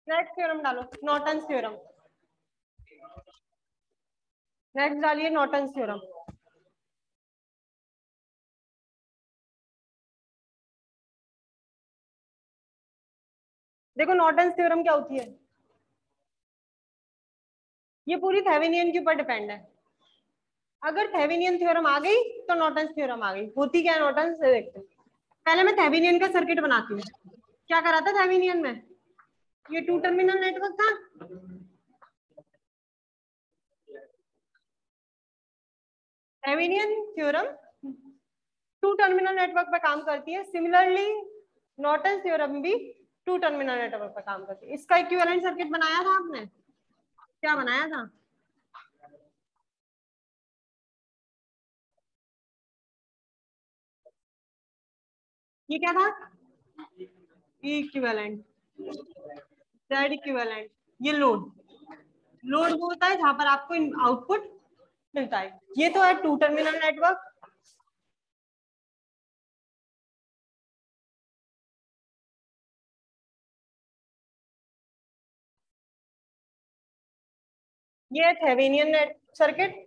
Next theorem डालो, Norton's theorem. Next डालिए Norton's theorem. देखो नॉर्टन्स थ्योरम क्या होती है, ये पूरी थेवेनियन के ऊपर डिपेंड है। अगर थेवेनियन थ्योरम आ गई तो नॉर्टन्स थ्योरम आ गई। होती क्या है नॉर्टन्स से देखते हैं। पहले मैं थेवेनियन का सर्किट बनाती हूँ। क्या करा था थेवेनियन में, ये टू टर्मिनल नेटवर्क था। थेवेनियन थ्योरम टू टर्मिनल नेटवर्क पे काम करती है। सिमिलरली नॉर्टन थ्योरम भी टू टर्मिनल नेटवर्क पे काम करती है। इसका इक्विवेलेंट सर्किट बनाया था आपने, क्या बनाया था? ये क्या था? Equivalent, Z equivalent. ये लोड, लोड वो होता है जहां पर आपको आउटपुट मिलता है। ये तो है टू टर्मिनल नेटवर्क। ये है थेवेनियन नेट सर्किट।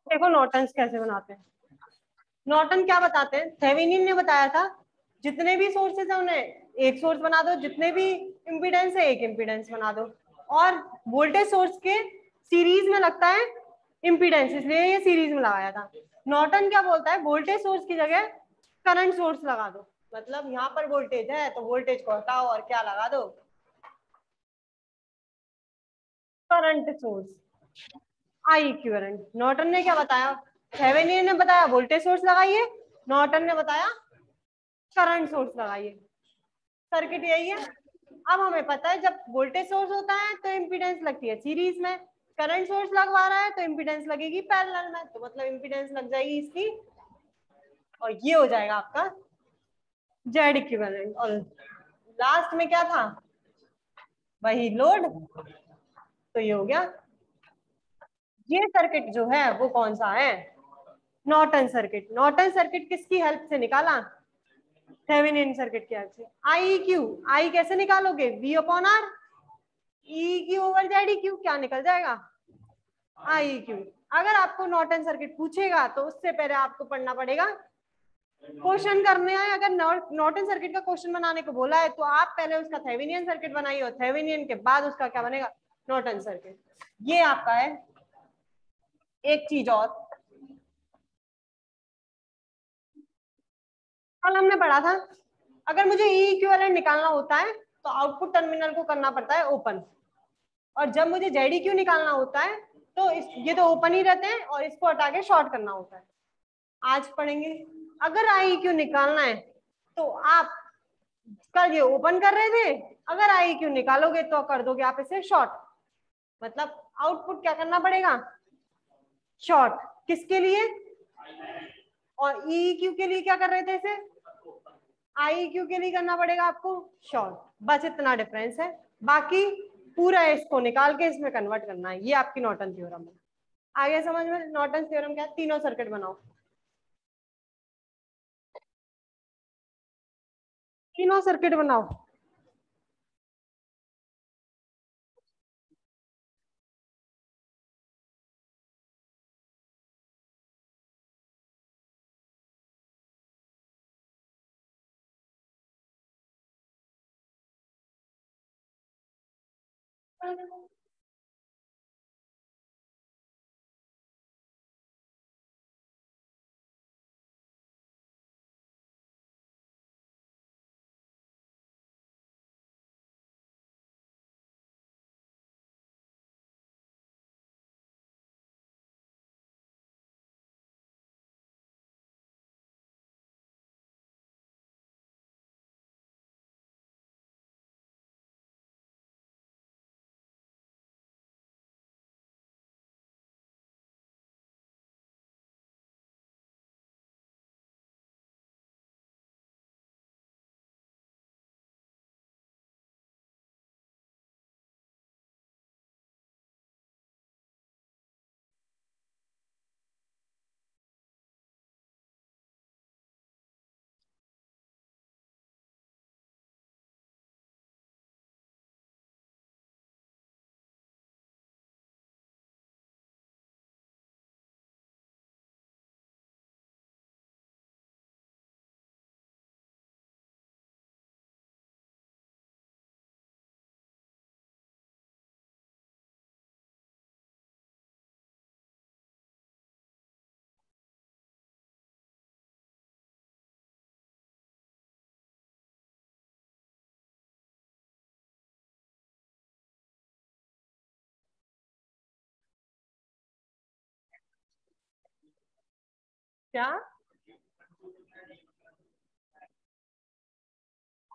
देखो नॉर्टन्स कैसे बनाते हैं। नॉर्टन क्या बताते हैं, थेवेनियन ने बताया था जितने भी सोर्सेज है उन्हें एक सोर्स बना दो, जितने भी इम्पीडेंस है एक इम्पीडेंस बना दो। और वोल्टेज सोर्स के सीरीज में लगता है इम्पीडेंस, इसलिए ये सीरीज में लगाया था। नॉर्टन क्या बोलता है, वोल्टेज सोर्स की जगह करंट सोर्स लगा दो। मतलब यहाँ पर वोल्टेज है तो वोल्टेज को हटाओ और क्या लगा दो, करंट सोर्स, आई इक्विवेलेंट। नॉर्टन ने क्या बताया, थेवेनियन ने बताया वोल्टेज सोर्स लगाइए, नॉर्टन ने बताया करंट सोर्स लगाइए। सर्किट यही है। अब हमें पता है जब वोल्टेज सोर्स होता है तो इम्पीडेंस लगती है सीरीज में, करंट सोर्स लगवा रहा है तो इम्पीडेंस लगेगी पैरेलल में, तो मतलब इम्पीडेंस लग जाएगी इसकी, और ये हो जाएगा आपका जेड इक्विवेलेंट। और लास्ट में क्या था, वही लोड, तो ये हो गया। ये सर्किट जो है वो कौन सा है, नॉर्टन सर्किट। नॉर्टन सर्किट किसकी हेल्प से निकाला, थेवेनिन सर्किट की हेल्प से। आई क्यू, आई कैसे निकालोगे, V upon R, E Q over Z E Q, क्या निकल जाएगा, आई क्यू। अगर आपको नॉर्टन सर्किट पूछेगा तो उससे पहले आपको पढ़ना पड़ेगा, क्वेश्चन करने आए अगर नॉर्टन सर्किट का क्वेश्चन बनाने को बोला है तो आप पहले उसका थेवेनियन सर्किट बनाइए और थेवेनियन के बाद उसका क्या बनेगा, नॉर्टन सर्किट। ये आपका है। एक चीज और, कल हमने पढ़ा था अगर मुझे ई इक्विवेलेंट निकालना होता है तो आउटपुट टर्मिनल को करना पड़ता है ओपन, और जब मुझे जेड ई क्यू निकालना होता है तो ये तो ओपन ही रहते हैं और इसको हटा के शॉर्ट करना होता है। आज पढ़ेंगे। अगर आई क्यू निकालना है तो आप कल ये ओपन कर रहे थे, अगर आई क्यू निकालोगे तो कर दोगे आप इसे शॉर्ट, मतलब आउटपुट क्या करना पड़ेगा, शॉर्ट। किसके लिए, और ई क्यू के लिए क्या कर रहे थे इसे, आई क्यू के लिए करना पड़ेगा आपको शॉर्ट। बस इतना डिफरेंस है, बाकी पूरा इसको निकाल के इसमें कन्वर्ट करना है। ये आपकी नॉर्टन थ्योरम है। आगे समझ में, नॉर्टन थ्योरम क्या है, तीनों सर्किट बनाओ। तीनों सर्किट बनाओ। क्या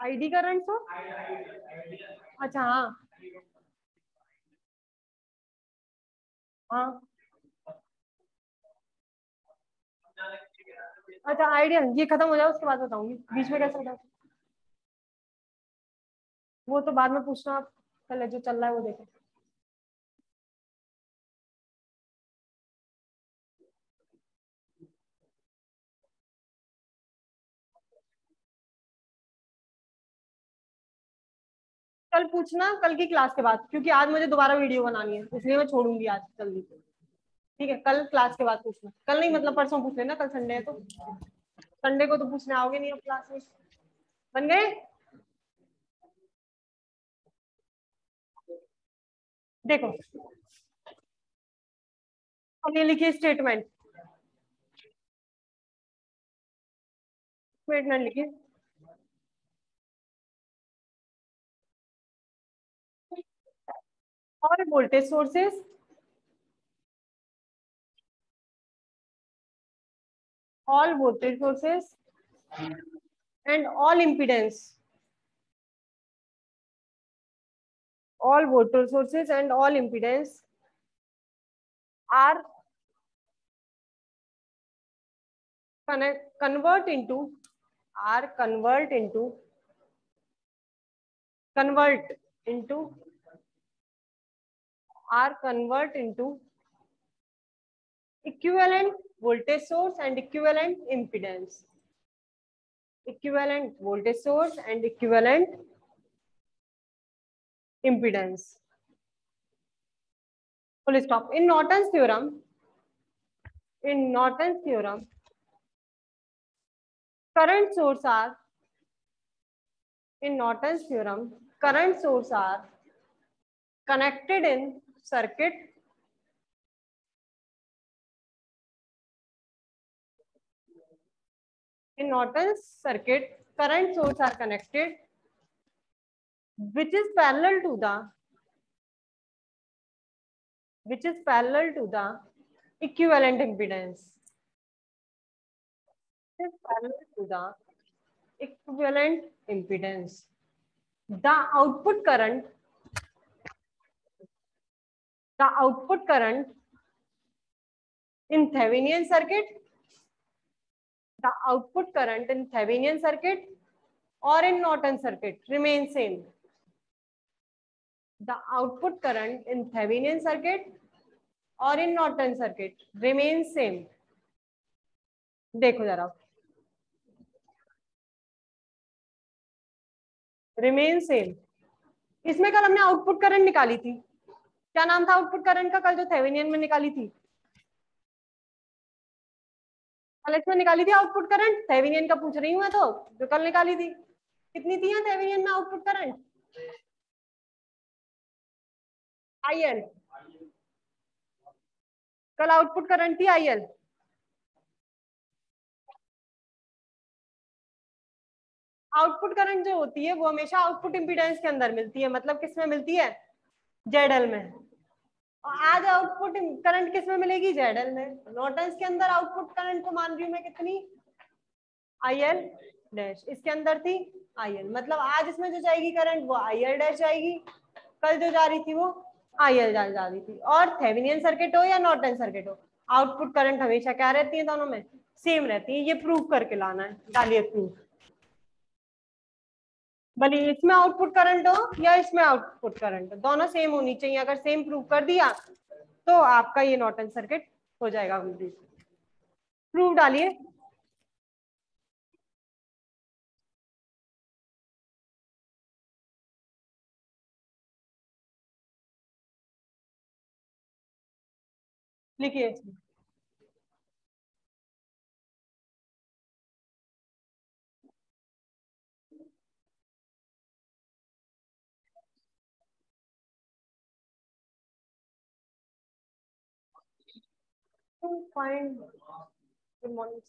आईडी करंट हो? अच्छा हाँ हाँ। अच्छा आइडिया ये खत्म हो जाए उसके बाद बताऊंगी, बीच में कैसे बता। वो तो बाद में पूछना आप, पहले जो चल रहा है वो देखो। कल पूछना, कल की क्लास के बाद, क्योंकि आज मुझे दोबारा वीडियो बनानी है, इसलिए मैं छोड़ूंगी आज जल्दी। ठीक है, कल क्लास के बाद पूछना, कल नहीं मतलब परसों पूछ लेना, कल संडे है तो। संडे को तो पूछने आओगे नहीं अब क्लास में। बन गए? देखो अब ये लिखिए स्टेटमेंट, स्टेटमेंट लिखिए। और voltage sources all voltage sources and all impedance, all voltage sources and all impedance are convert into are convert into convert into equivalent voltage source and equivalent impedance, equivalent voltage source and equivalent impedance. Full stop. In Norton's theorem, current source are in Norton's theorem, current source are connected in circuit in Norton's circuit, current source are connected which is parallel to the equivalent impedance. It is parallel to the equivalent impedance. The output current in Thevenin circuit, the output current in Thevenin circuit or in Norton circuit remains same. The output current in Thevenin circuit or in Norton circuit remains same. देखो जरा, remain same. इसमें कल हमने output current निकाली थी, क्या नाम था आउटपुट करंट का कल जो थेवेनियन में निकाली थी? कल इसमें निकाली थी आउटपुट करंट, थेवेनियन का पूछ रही हूँ मैं तो, जो कल निकाली थी कितनी थी थेवेनियन में आउटपुट करंट? IL, कल आउटपुट करंट थी IL। आउटपुट करंट जो होती है वो हमेशा आउटपुट इंपीडेंस के अंदर मिलती है, मतलब किस में मिलती है? ZL में। और आज आउटपुट करंट किस में मिलेगी? ZL में। नॉर्टन्स के अंदर आउटपुट करंट को मान रही हूँ मैं कितनी? IL डैश, इसके अंदर थी IL, मतलब आज इसमें जो जाएगी करंट वो IL डैश जाएगी, कल जो जा रही थी वो IL जा रही थी। और थेवेनियन सर्किट हो या नॉर्टन सर्किट हो, आउटपुट करंट हमेशा क्या रहती है? दोनों में सेम रहती है। ये प्रूव करके लाना है, डालिए प्रूफ। भले इसमें आउटपुट करंट हो या इसमें आउटपुट करंट हो, दोनों सेम होनी चाहिए। अगर सेम प्रूव कर दिया तो आपका ये नॉर्टन सर्किट हो जाएगा कंप्लीट। प्रूफ डालिए। लिखिए इसमें। फाइंड, गुड मॉर्निंग,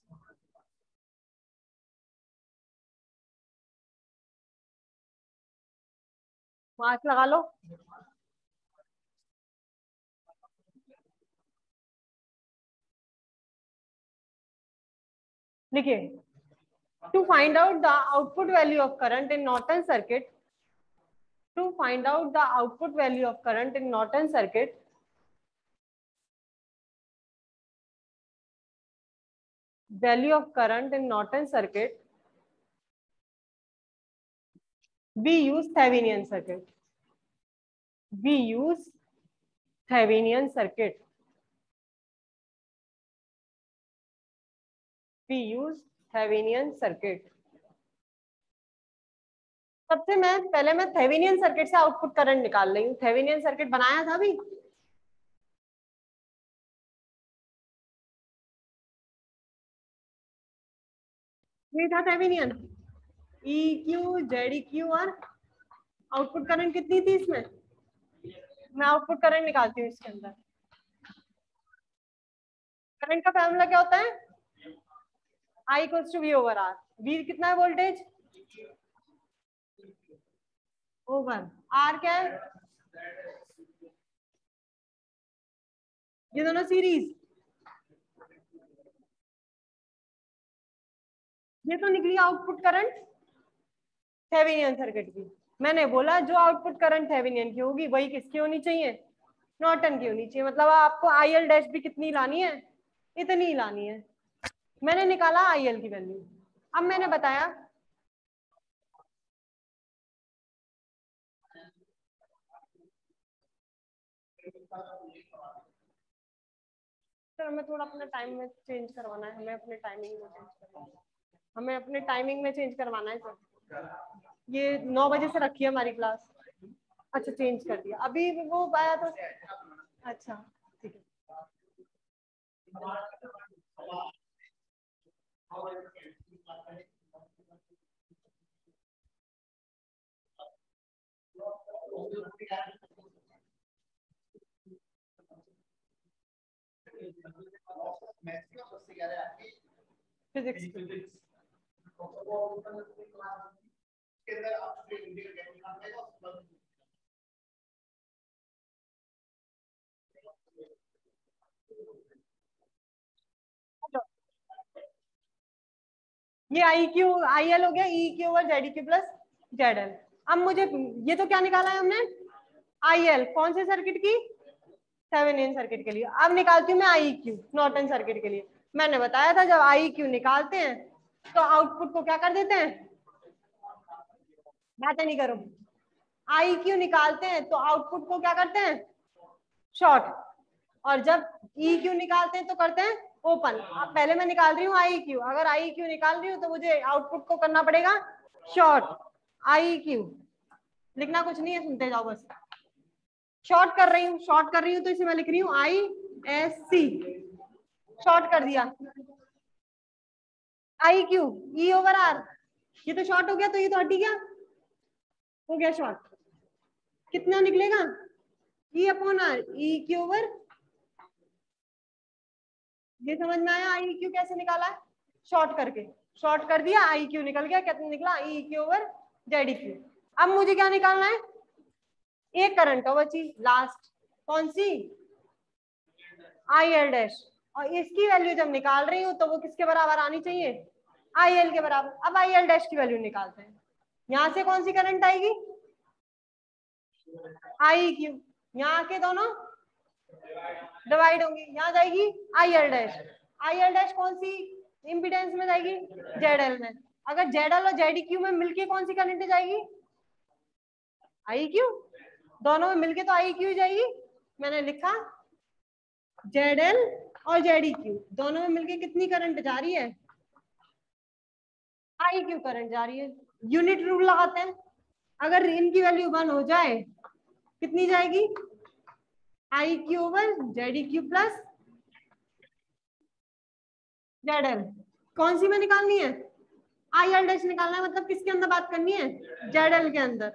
मार्क्स लगा लो। लिखिए, to find out the output value of current in Norton circuit, to find out the output value of current in Norton circuit, value of current in Norton circuit, we use Thevenin circuit. We use Thevenin circuit. We use Thevenin circuit. सबसे मैं पहले मैं थेवेनियन circuit से output current निकाल रही हूँ। थेवेनियन circuit बनाया था अभी, ये था Thevenin. E Q Z E Q और आउटपुट करंट कितनी थी इसमें? मैं आउटपुट करंट निकालती हूँ इसके अंदर। करंट का फॉर्मूला क्या होता है? I equals to V over R. V कितना है वोल्टेज? ओवर आर क्या है? ये दोनों सीरीज। ये तो निकली आउटपुट करंट थेवेनियन सर्किट की। मैंने बोला जो आउटपुट करंट थेवेनियन की होगी वही किसकी होनी चाहिए? नॉर्टन की होनी चाहिए। मतलब आपको IL डैश भी कितनी लानी है? इतनी लानी है। मैंने निकाला IL की वैल्यू। अब मैंने बताया सर हमें थोड़ा अपना टाइम में चेंज करवाना है, हमें अपने टाइमिंग में चेंज करवाना है, हमें अपने टाइमिंग में चेंज करवाना है सर। ये 9 बजे से रखी है हमारी क्लास। अच्छा चेंज कर दिया अभी वो आया तो। अच्छा ठीक है। फिजिक्स ये आई क्यू IL हो गया, ई Q over Z Q plus ZL। अब मुझे ये तो क्या निकाला है हमने? IL कौन से सर्किट की? थेवेनिन सर्किट के लिए। अब निकालती हूँ मैं आई क्यू नॉर्टन सर्किट के लिए। मैंने बताया था जब आई क्यू निकालते हैं तो आउटपुट को क्या कर देते हैं? बातें नहीं करो। आई क्यू निकालते हैं तो आउटपुट को क्या करते हैं? शॉर्ट। और जब ई क्यू निकालते हैं तो करते हैं ओपन। अब पहले मैं निकाल रही हूँ आई क्यू, अगर आई क्यू निकाल रही हूँ तो मुझे आउटपुट को करना पड़ेगा शॉर्ट। आई क्यू, लिखना कुछ नहीं है, सुनते जाओ बस। शॉर्ट कर रही हूँ, शॉर्ट कर रही हूँ तो इसे मैं लिख रही हूँ आई एस सी, शॉर्ट कर दिया। I Q E over R, ये तो शॉर्ट हो गया, तो ये तो हटी गया, हो गया शॉर्ट। कितना निकलेगा? E upon R, E Q over. ये समझ में आया आई क्यू कैसे निकाला है? शॉर्ट करके, शॉर्ट कर दिया, आई क्यू निकल गया। कितना निकला? ई Q over Z E Q. अब मुझे क्या निकालना है? एक करंट और बची लास्ट, कौन सी? आई एल डैश। और इसकी वैल्यू जब निकाल रही हूँ तो वो किसके बराबर आनी चाहिए? आई एल के बराबर। अब आई एल डैश की वैल्यू निकालते हैं। यहां से कौन सी करंट आएगी? I Q. यहाँ के दोनों डिवाइड होंगी, यहाँ जाएगी आई L dash. I L dash कौन सी इम्पीडेंस में जाएगी? जेड एल में। अगर जेड एल और जेड क्यू में मिलके कौन सी करंट जाएगी? I Q. दोनों में मिलके तो आई क्यू जाएगी। मैंने लिखा जेड एल और जेड क्यू दोनों में मिलके कितनी करंट जा रही है? आई क्यू करंट जा रही है। यूनिट रूल लगाते हैं, अगर इनकी वैल्यू 1 हो जाए कितनी जाएगी? I Q over Z Q plus Z L. कौन सी में निकालनी है? आई एल डैश निकालना है, मतलब किसके अंदर बात करनी है? जेड एल के अंदर।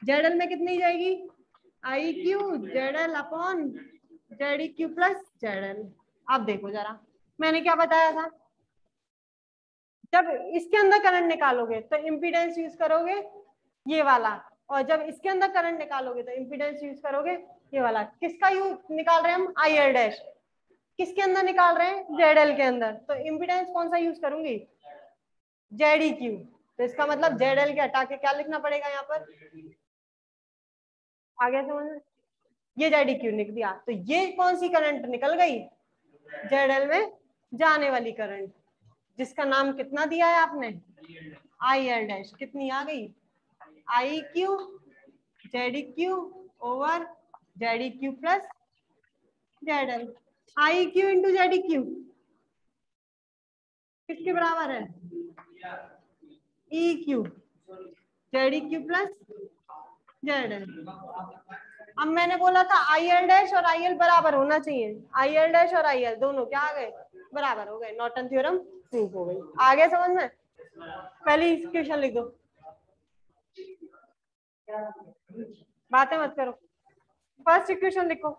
जेड एल में कितनी जाएगी? I Q Z L upon Z Q plus Z L. अब देखो जरा, मैंने क्या बताया था? जब इसके अंदर करंट निकालोगे तो इम्पीडेंस यूज करोगे ये वाला, और जब इसके अंदर करंट निकालोगे तो इम्पीडेंस यूज करोगे ये वाला। किसका यूज निकाल रहे हैं हम? आई एल डैश। किसके अंदर निकाल रहे हैं? जेड एल के अंदर, तो इम्पीडेंस कौन सा यूज करूंगी? Z E Q. तो इसका मतलब जेड एल के हटा के क्या लिखना पड़ेगा यहाँ पर? आगे समझ में? ये जेड ई क्यू लिख दिया, तो ये कौन सी करंट निकल गई? जेड एल में जाने वाली करंट, जिसका नाम कितना दिया है आपने? आई एल डैश। कितनी आ गई? I Q Z Q over Z Q plus Z L. I Q into Z Q किसके बराबर है? E Q Z Q plus Z L. अब मैंने बोला था आई एल डैश और आई एल बराबर होना चाहिए, आई एल डैश और आई एल दोनों क्या आ गए? बराबर हो गए। नॉर्टन थ्योरम प्रूफ हो गई। आगे समझ में? पहली इक्वेशन लिख दो, बातें मत करो। फर्स्ट इक्वेशन लिखो,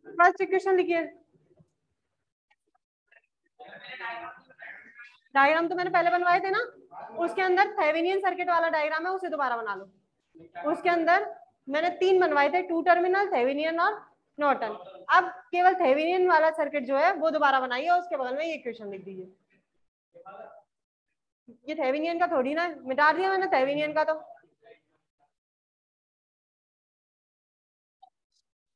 फर्स्ट इक्वेशन लिखिए। डायग्राम तो मैंने पहले बनवाए थे ना, उसके अंदर थेवेनियन सर्किट वाला डायग्राम है, उसे दोबारा बना लो। उसके अंदर मैंने 3 बनवाए थे, 2 टर्मिनल, थेवेनियन और नॉर्टन। अब केवल थेवेनियन वाला सर्किट जो है वो दोबारा बनाइए, और उसके बगल में ये इक्वेशन लिख दीजिए। ये थेवेनियन का थोड़ी ना, मिटा दिया मैंने थेवेनियन का। तो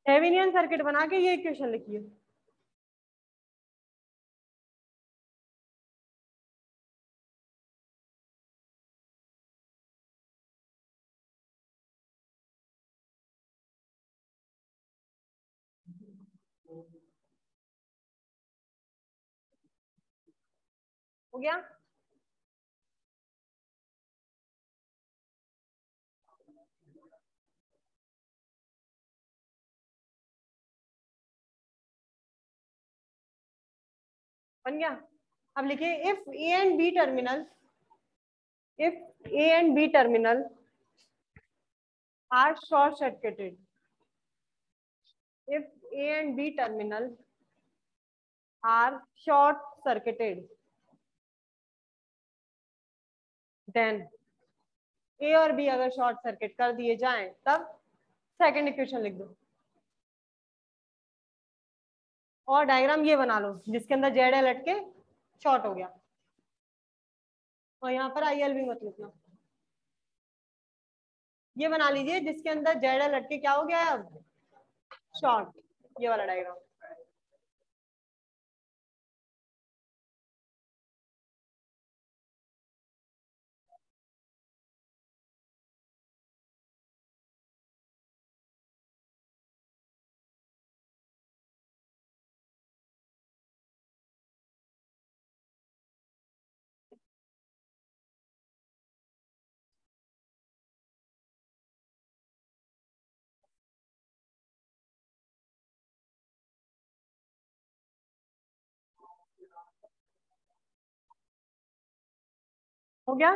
थेवेनियन सर्किट बना के ये इक्वेशन लिखिए। हो गया? बन गया? अब लिखिए if A and B terminal, if A and B terminal are short circuited, if A and B terminal are short circuited, then A और B अगर शॉर्ट सर्किट कर दिए जाएं तब सेकंड इक्वेशन लिख दो, और डायग्राम ये बना लो जिसके अंदर जेड एल लटके शॉर्ट हो गया, और यहाँ पर आई एल भी मत लिखना। ये बना लीजिए जिसके अंदर जेड एल लटके क्या हो गया है अब? शॉर्ट। ये वाला डायग्राम। हो गया?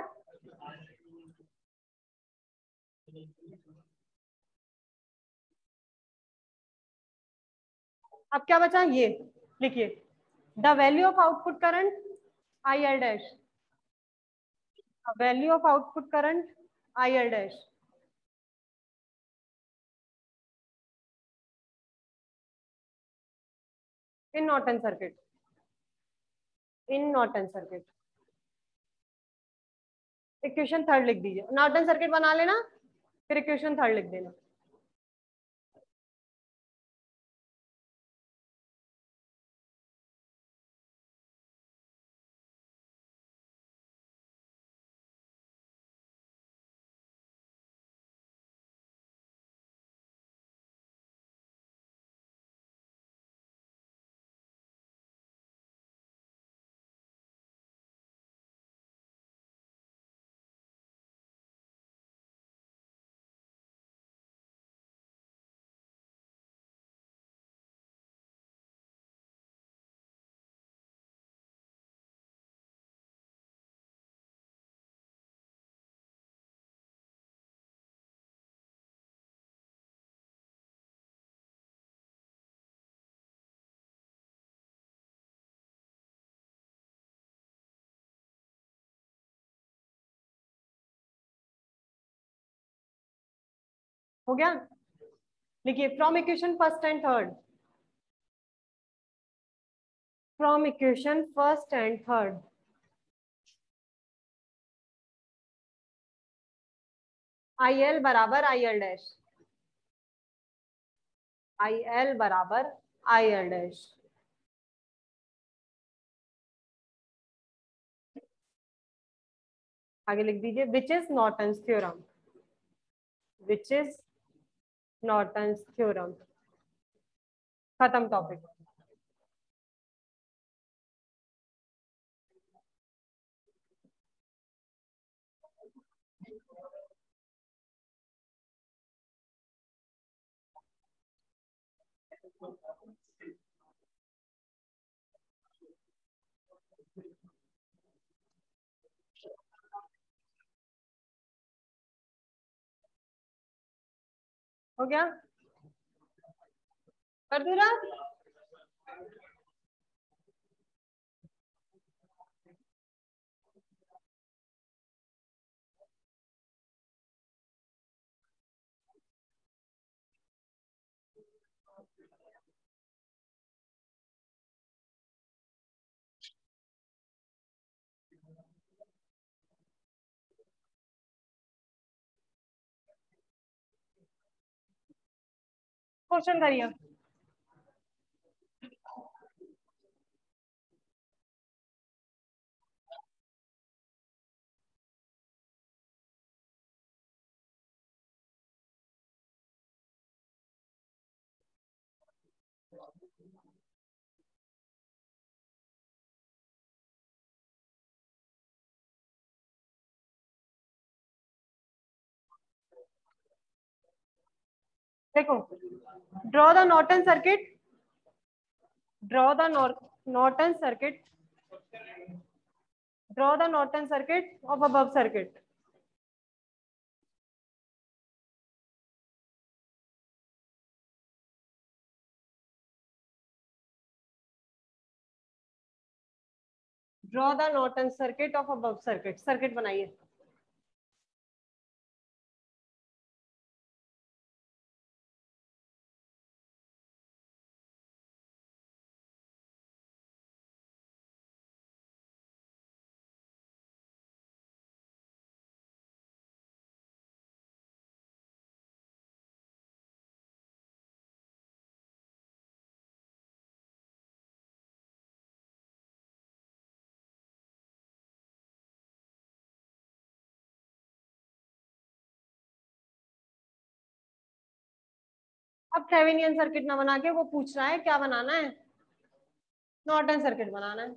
अब क्या बचा, ये लिखिए, the value of output current I L dash, value of output current I L dash in Norton circuit, in Norton circuit. Equation third लिख दीजिए, नॉर्टन सर्किट बना लेना, फिर इक्वेशन थर्ड लिख देना। हो गया? लिखिए, from equation first and third, from equation first and third I L बराबर I L dash, I L बराबर आई एल डैश। आगे लिख दीजिए, which is Norton's theorem, which is Norton's theorem. खत्म टॉपिक। हो गया? कर दूँ ना? क्वेश्चन करिए। देखो, draw the Norton circuit, draw the Norton circuit, draw the Norton circuit of above circuit. Draw the Norton circuit of above circuit, circuit बनाइए। अब थेवेनियन सर्किट ना बना के वो पूछ रहा है क्या बनाना है, नॉर्टन सर्किट बनाना है।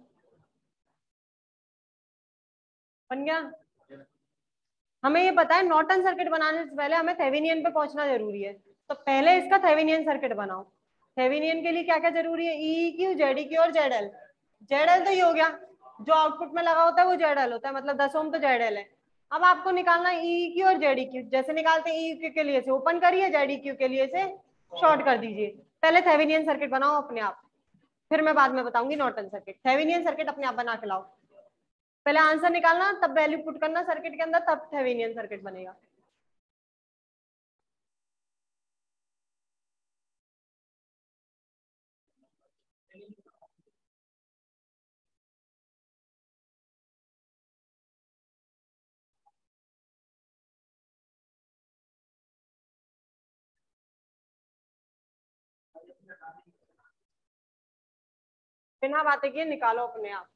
बन गया? हमें ये पता है नॉर्टन सर्किट बनाने से पहले हमें थेवेनियन पे पहुंचना जरूरी है, तो पहले इसका थेवेनियन सर्किट बनाओ। थेवेनियन के लिए क्या क्या जरूरी है, ई क्यू, जेड क्यू और जेड एल। जेड एल तो ये हो गया, जो आउटपुट में लगा होता है वो जेड एल होता है, मतलब 10 ओम तो जेड एल है। अब आपको निकालना है ई क्यू और जेड क्यू। जैसे निकालते हैं ई क्यू के लिए से ओपन करिए, जेड क्यू के लिए से शॉर्ट कर दीजिए। पहले थेवेनियन सर्किट बनाओ अपने आप, फिर मैं बाद में बताऊंगी नॉर्टन सर्किट। थेवेनियन सर्किट अपने आप बना के लाओ, पहले आंसर निकालना, तब वैल्यू पुट करना सर्किट के अंदर, तब थेवेनियन सर्किट बनेगा। बिना बातें किए निकालो अपने आप।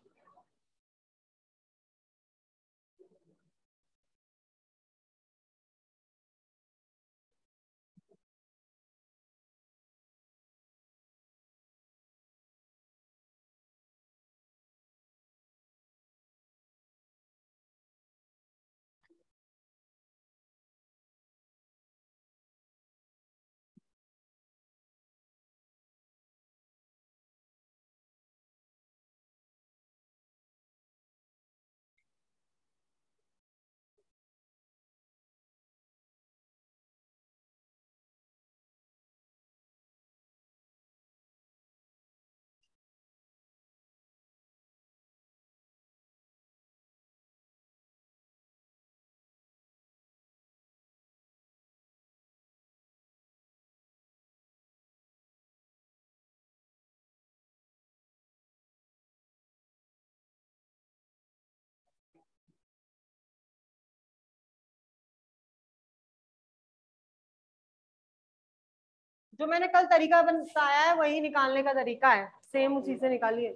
जो मैंने कल तरीका बताया है वही निकालने का तरीका है, सेम उसी से निकालिए।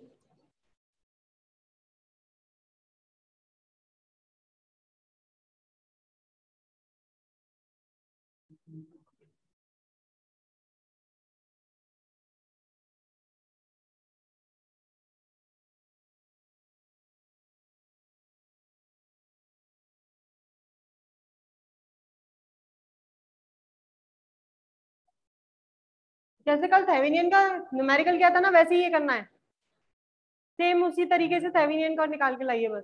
जैसे कल थेवेनियन का न्यूमेरिकल किया था ना, वैसे ही ये करना है, सेम उसी तरीके से थेवेनियन का निकाल के लाइए बस।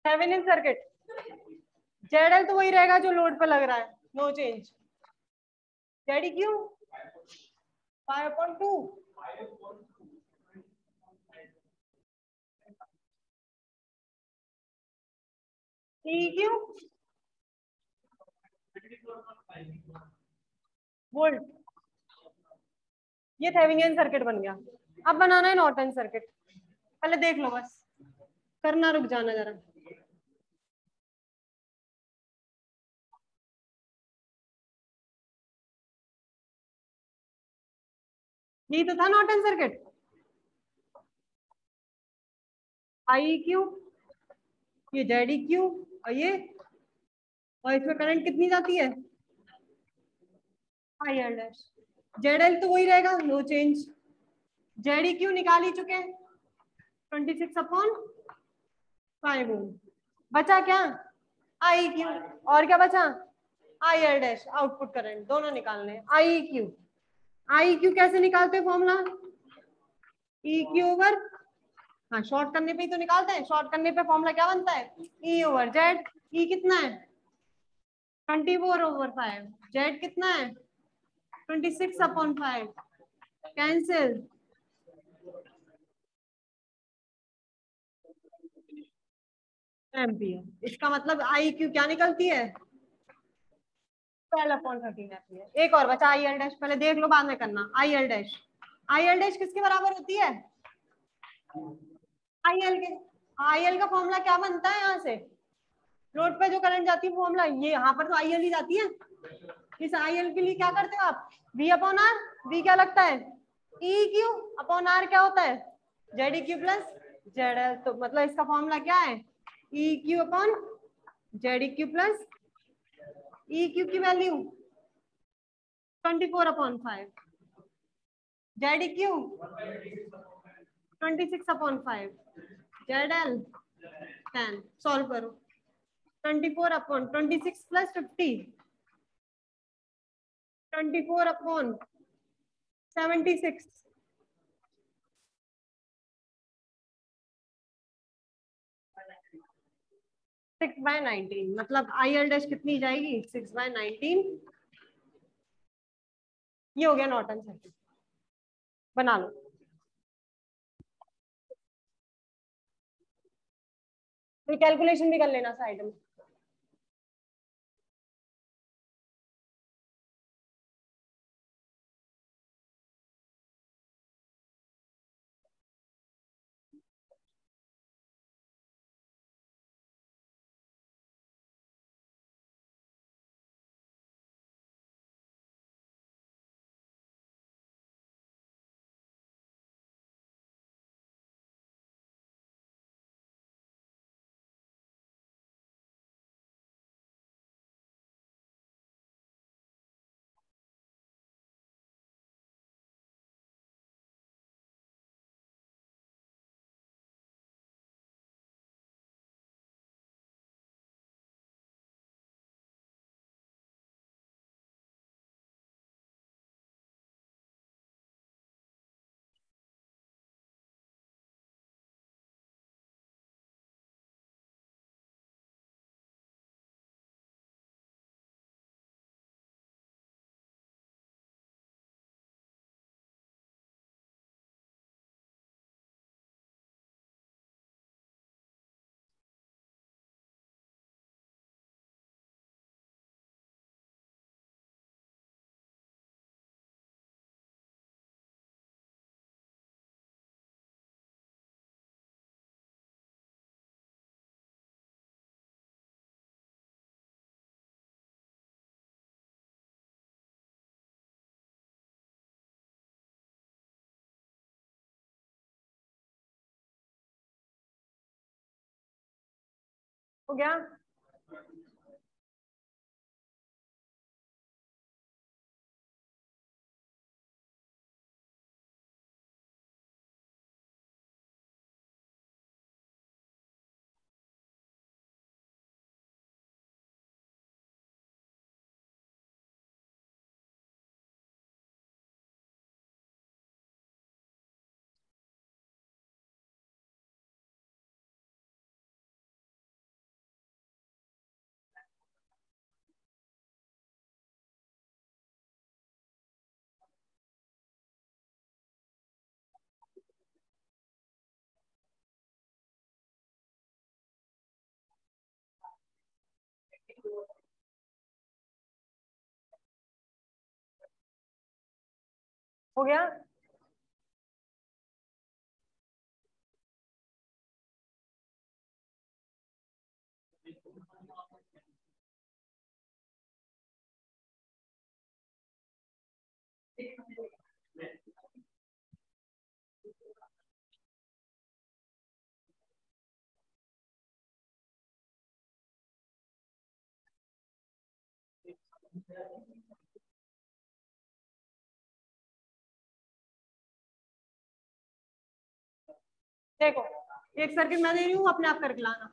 थेवेनियन सर्किट जेड एल तो वही रहेगा जो लोड पे लग रहा है, no change. ZD Q 5/2 E Q volt. ये थेवेनिन सर्किट बन गया। अब बनाना है नॉर्टन सर्किट। पहले देख लो बस, करना रुक जाना जरा। ये तो था नॉर्टन सर्किट। आई क्यू, ये जेडी क्यू, और ये, और इसमें करंट कितनी जाती है, आई एल डैश। जेड एल तो वही रहेगा, नो चेंज। जेडी क्यू निकाल ही चुके हैं, 26/5 ओम। बचा क्या, आई क्यू, और क्या बचा, आई एल डैश। आउटपुट करंट दोनों निकालने, आई क्यू। आई क्यू कैसे निकालते हैं फॉर्मूला, ई क्यू ओवर, हाँ शॉर्ट करने पे ही तो निकालते हैं। शॉर्ट करने पे फॉर्मूला क्या बनता है, ई ओवर जेड। ई कितना है, 24/5। जेड कितना है, 26/5। Cancel, ampere. इसका मतलब आई क्यू क्या निकलती है, 12/13 एम्पियर। एक और बचा आई एल डैश, पहले देख लो बाद में करना। आई L dash, I L dash किसके बराबर होती है, आई एल के। आई एल का फॉर्मूला क्या बनता है, यहाँ से लोड पे जो करंट जाती है फॉर्मूला, ये यहाँ पर तो आई एल ही जाती है। इस आई एल के लिए क्या करते हो आप, वी अपॉन आर। वी क्या लगता है, ई क्यू अपॉन आर क्या होता है, Z E Q plus Z L. तो मतलब इसका फॉर्मूला क्या है, E Q upon Z E Q plus E Q की value 24/5, Z E Q 26/5, Z L 10। Solve करो, 24/26 प्लस 50, 24/76। 6/19, मतलब आई एल डैश कितनी जाएगी, 6/19। ये हो गया नॉर्टन सर्किट। बना लो, फिर कैलकुलेशन भी कर लेना साइड में। हो गया। हो गया। देखो एक सर्किट मैं दे रही हूँ, अपने आप करके लाना।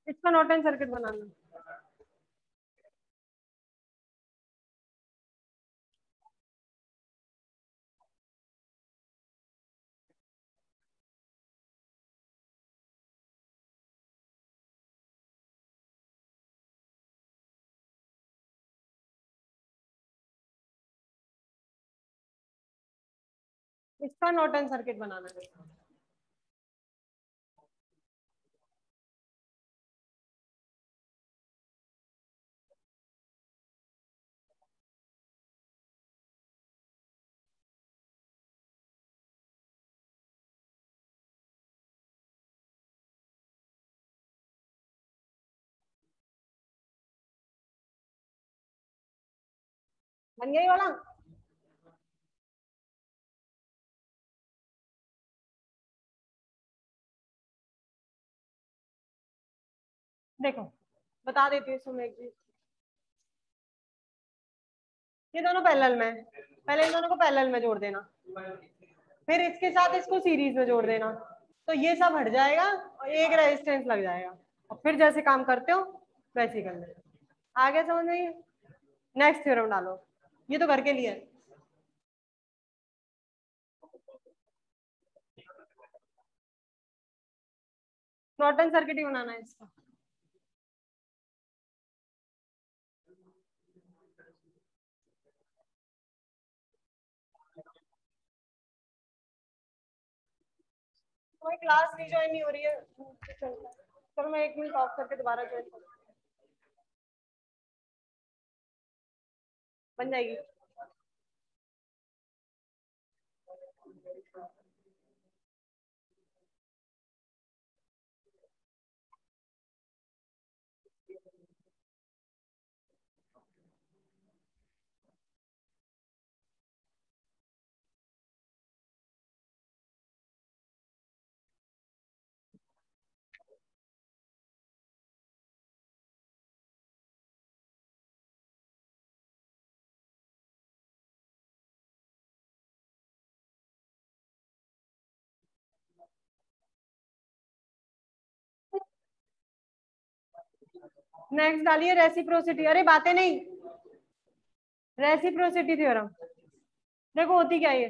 इसका नॉर्टन सर्किट बनाना। इसका नॉर्टन सर्किट बनाना है। बन गया ये वाला। देखो बता देती हूँ इसमें एक चीज। ये दोनों पैरेलल में है। पहले इन दोनों को पैरेलल में जोड़ देना, फिर इसके साथ इसको सीरीज में जोड़ देना, तो ये सब हट जाएगा और एक रेजिस्टेंस लग जाएगा, और फिर जैसे काम करते हो वैसे ही कर लेना। आगे समझ में? नेक्स्ट थ्योरम डालो, ये तो घर के लिए है। नॉर्टन सर्किट ही बनाना है इसका। कोई क्लास नहीं ज्वाइन नहीं हो रही है, चलो मैं 1 मिनट ऑफ करके दोबारा ज्वाइन करूँ। बन जाएगी। नेक्स्ट डालिए रेसिप्रोसिटी। अरे बातें नहीं, रेसिप्रोसिटी थ्योरम। देखो होती क्या है ये।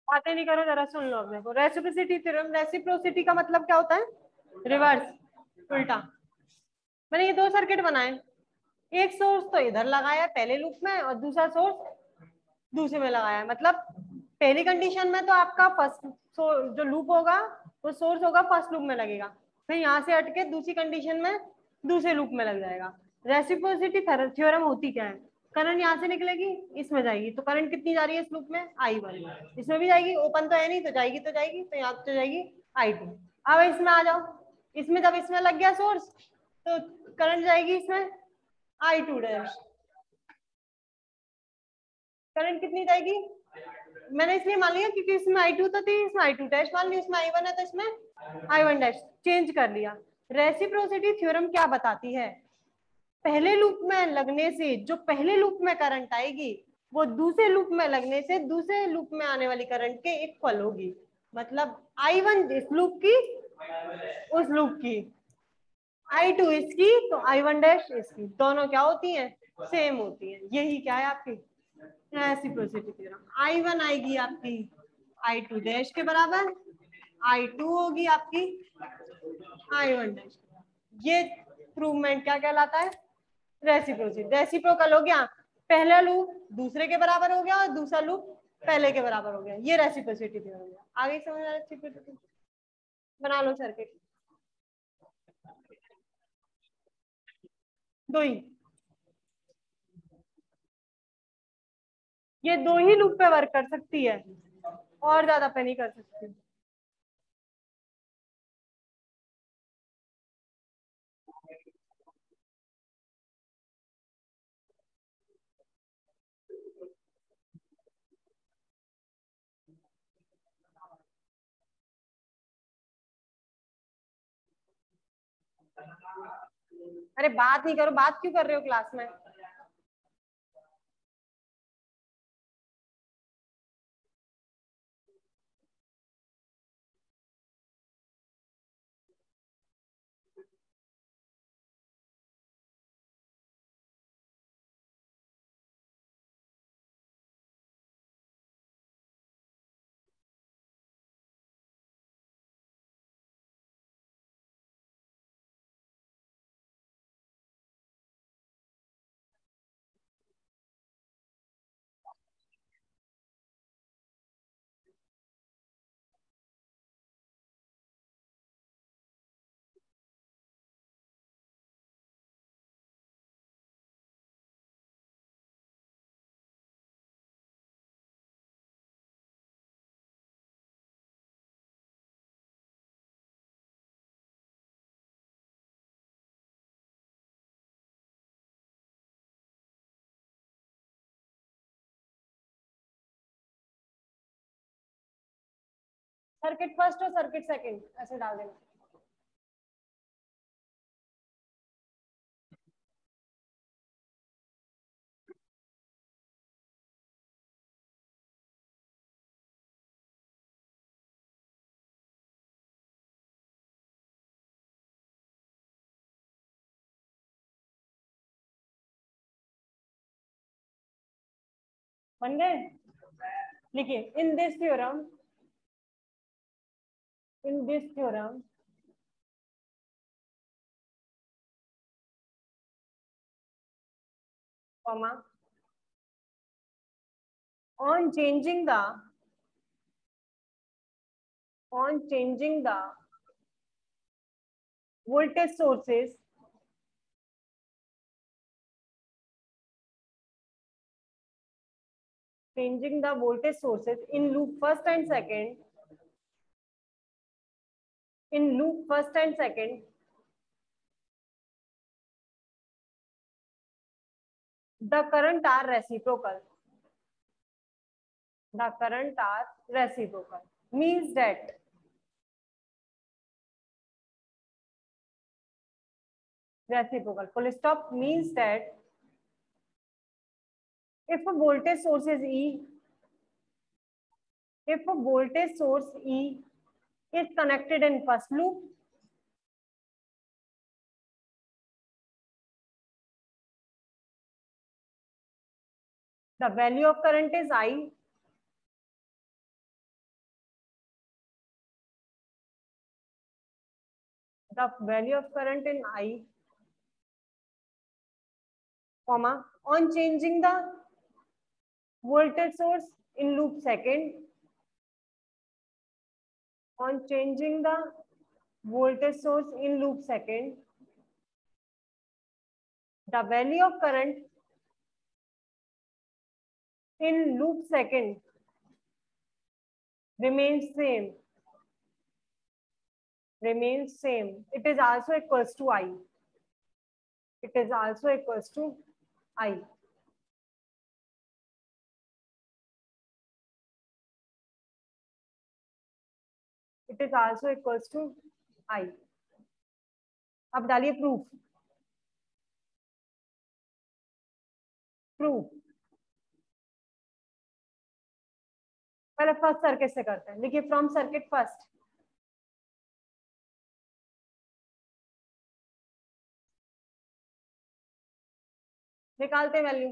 बातें नहीं करो, जरा सुन लो। देखो रेसिप्रोसिटी थ्योरम, रेसिप्रोसिटी का मतलब क्या होता है? रिवर्स। उल्टा। मैंने ये दो सर्किट बनाए, एक सोर्स तो इधर लगाया पहले लूप में और दूसरा सोर्स दूसरे में लगाया। मतलब पहली कंडीशन में तो आपका फर्स्ट जो लूप होगा वो सोर्स होगा फर्स्ट लूप में लगेगा, फिर यहाँ से हटके दूसरी कंडीशन में दूसरे लूप में लग जाएगा। रेसिप्रोसिटी थ्योरम होती क्या है, करंट यहाँ से निकलेगी इसमें जाएगी, तो करंट कितनी जा रही है इस लूप में, I1, इसमें भी जाएगी, ओपन तो है नहीं तो जाएगी तो यहाँ तो जाएगी I2। अब इसमें आ जाओ, इसमें जब इसमें लग गया सोर्स तो करंट जाएगी इसमें I2 डैश। करंट कितनी जाएगी, मैंने इसलिए मान लिया क्योंकि इसमें I2 तो थी, इसमें I2 डैश मान ली, इसमें I1 है तो इसमें I1 डैश चेंज कर लिया। रेसिप्रोसिटी थ्योरम क्या बताती है, पहले लूप में लगने से जो पहले लूप में करंट आएगी वो दूसरे लूप में लगने से दूसरे लूप में आने वाली करंट के इक्वल होगी। मतलब I1 इस लूप की उस लूप की, I2 इसकी तो I1 डैश इसकी, दोनों क्या होती हैं, सेम होती हैं। यही क्या है आपकी रेसिप्रोसिटी थ्योरम। I1 आएगी आपकी I2 डैश के बराबर, I2 होगी आपकी I1 डैश। ये प्रूवमेंट क्या कहलाता है, रेसिप्रोसिटी। रेसिप्रोकल हो गया, पहला लूप दूसरे के बराबर हो गया और दूसरा लूप पहले के बराबर हो गया, ये रेसिप्रोसिटी थ्योरम हो गया। आगे समझ आ रेसिप्रोसिटी, बना लो सर्किट। दो ही, ये दो ही लूप पे वर्क कर सकती है और ज्यादा पे नहीं कर सकती। अरे बात नहीं करो, बात क्यों कर रहे हो क्लास में। सर्किट फर्स्ट और सर्किट सेकंड ऐसे डाल देना। बन गए, लिखिए in this theorem comma on changing the voltage sources in loop first and second, the current are reciprocal, means that reciprocal full stop means that if a voltage source is E is connected in first loop, the value of current is I, the value of current in I, comma, on changing the voltage source in loop second, on changing the voltage source in loop second, the value of current in loop second remains same, remains same. It is also equals to I. It is also equals to I. It is also equals to I. अब डालिए proof. Proof पहले first circuit से करते हैं. देखिए from circuit first. निकालते value.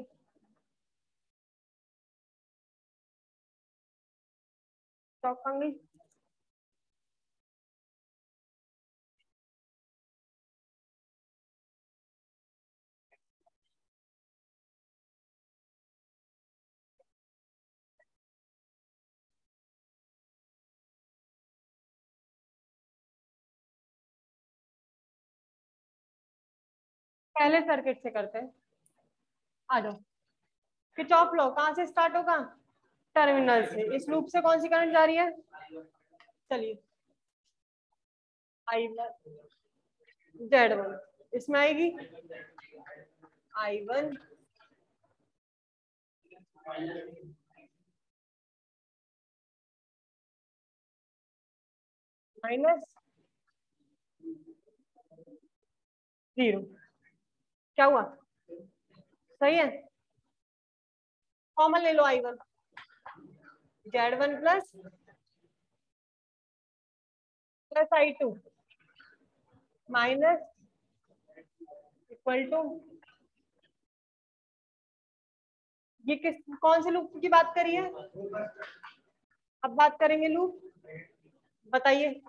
Stop होंगी. पहले सर्किट से करते हैं. आ जाओ. किरचॉफ लॉ कहाँ से स्टार्ट होगा? टर्मिनल से. इस लूप से कौन सी करंट जा रही है? चलिए I1 Z1 इसमें आएगी I1 माइनस 0. क्या हुआ? सही है. कॉमन ले लो. I1 Z1 plus I2 minus equal to. ये किस कौन से लूप की बात करी है? अब बात करेंगे लूप. बताइए.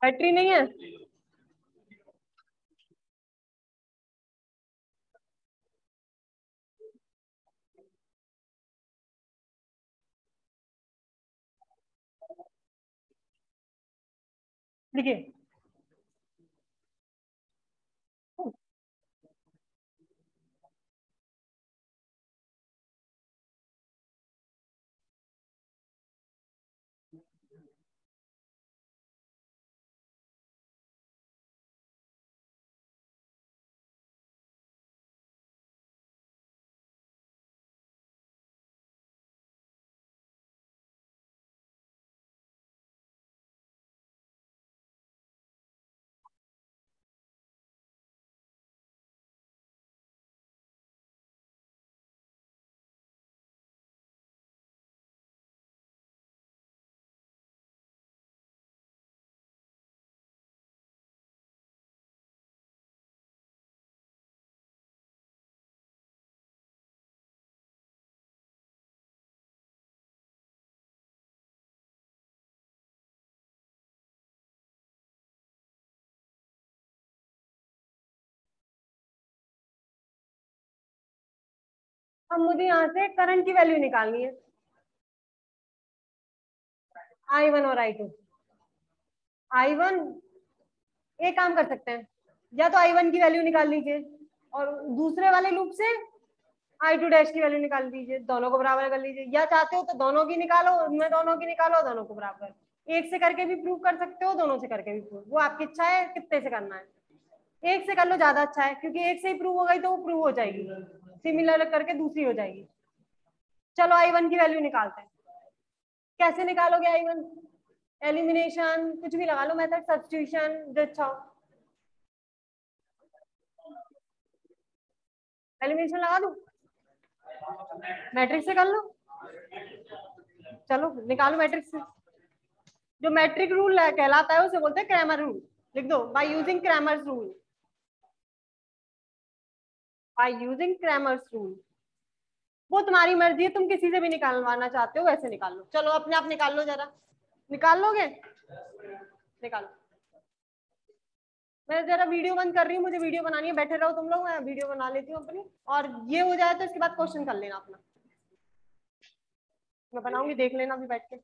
बैटरी नहीं है. देखिए अब मुझे यहाँ से करंट की वैल्यू निकालनी है. I1 और I2. I1 एक काम कर सकते हैं. या तो I1 की वैल्यू निकाल लीजिए और दूसरे वाले लूप से I2 डैश की वैल्यू निकाल दीजिए. दोनों को बराबर कर लीजिए. या चाहते हो तो दोनों की निकालो. उनमें दोनों की निकालो. दोनों को बराबर. एक से करके भी प्रूव कर सकते हो. दोनों से करके भी प्रूव. वो आपकी इच्छा है कितने से करना है. एक से कर लो ज्यादा अच्छा है क्योंकि एक से ही प्रूव हो गई तो वो प्रूव हो जाएगी. सिमिलर करके दूसरी हो जाएगी. चलो I1 की वैल्यू निकालते हैं. कैसे निकालोगे I1? एलिमिनेशन कुछ भी लगा लो. मेथड सब्स्टिट्यूशन जो अच्छा हो. एलिमिनेशन लगा दो. मैट्रिक्स से कर लो. चलो निकालो मैट्रिक्स से. जो मैट्रिक रूल कहलाता है उसे बोलते हैं क्रैमर रूल। लिख दो, by using Cramer's rule, by using Cramer's rule. वो तुम्हारी मर्जी है, तुम किसी से भी निकालवाना चाहते हो वैसे निकाल लो। चलो अपने आप निकाल लो, जरा निकाल लोगे, निकालो। मैं जरा वीडियो बंद कर रही हूँ, मुझे वीडियो बनानी है, बैठे रहो तुम लोग, मैं वीडियो बना लेती हूँ अपनी, और ये हो जाए तो इसके बाद क्वेश्चन कर लेना अपना, मैं बनाऊंगी, देख लेना अभी बैठ के।